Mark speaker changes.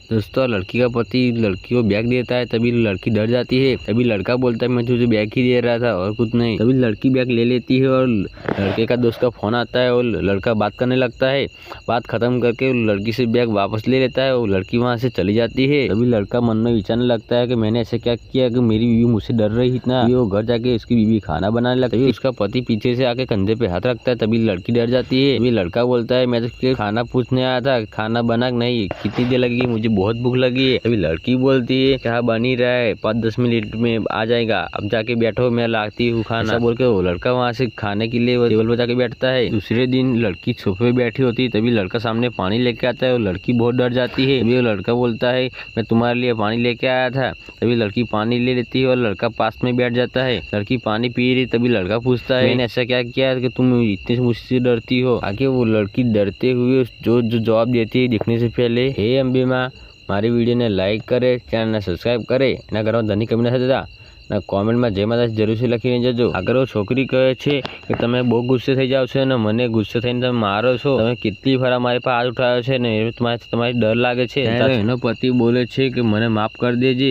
Speaker 1: दोस्तों, लड़की का पति लड़की को बैग देता है, तभी लड़की डर जाती है। तभी लड़का बोलता है मैं तुझे बैग ही दे रहा था और कुछ नहीं। तभी लड़की बैग ले लेती है और लड़के का दोस्त का फोन आता है और लड़का बात करने लगता है। बात खत्म करके लड़की से बैग वापस ले लेता है और लड़की वहाँ से चली जाती है। तभी लड़का मन में विचारने लगता है कि मैंने ऐसा क्या किया कि मेरी बीवी मुझसे डर रही इतना। वो घर जाके उसकी बीवी खाना बनाने लगती है। उसका पति पीछे से आके कंधे पे हाथ रखता है। तभी लड़की डर जाती है। तभी लड़का बोलता है मैं तो खाना पूछने आया था, खाना बना नहीं, कितनी देर लगेगी, मुझे बहुत भूख लगी है। तभी लड़की बोलती है क्या बन ही रहा है, 5-10 मिनट में आ जाएगा, अब जाके बैठो, मैं लाती हूँ खाना। ऐसा बोल के वो लड़का वहाँ से खाने के लिए टेबल पर जाके बैठता है। दूसरे दिन लड़की सोफे पे बैठी होती है। तभी लड़का सामने पानी लेके आता है और लड़की बहुत डर जाती है। तभी वो लड़का बोलता है मैं तुम्हारे लिए पानी लेके आया था। तभी लड़की पानी ले लेती है और लड़का पास में बैठ जाता है। लड़की पानी पी रही। तभी लड़का पूछता है मैंने ऐसा क्या किया कि तुम इतने मुझसे डरती हो। आगे वो लड़की डरते हुए जो जवाब देती है दिखने से पहले, हे अंबे माँ, मारी वीडियो ने लाइक करे, चैनल ने सब्सक्राइब करे, એના ઘરમાં ધની કમી નથી થતા ને કોમેન્ટમાં જય માતા જરૂરથી લખીને જજો। આગળ वो છોકરી કહે છે કે તમે બહુ ગુસ્સે થઈ જાવ છો અને મને ગુસ્સે થઈને તમે મારો છો, તમે કેટલી વાર મારી પર હાથ ઉઠાવ્યો છે ને એ તમારી ડર લાગે છે। એનો પતિ બોલે છે કે મને માફ કરી દેજે।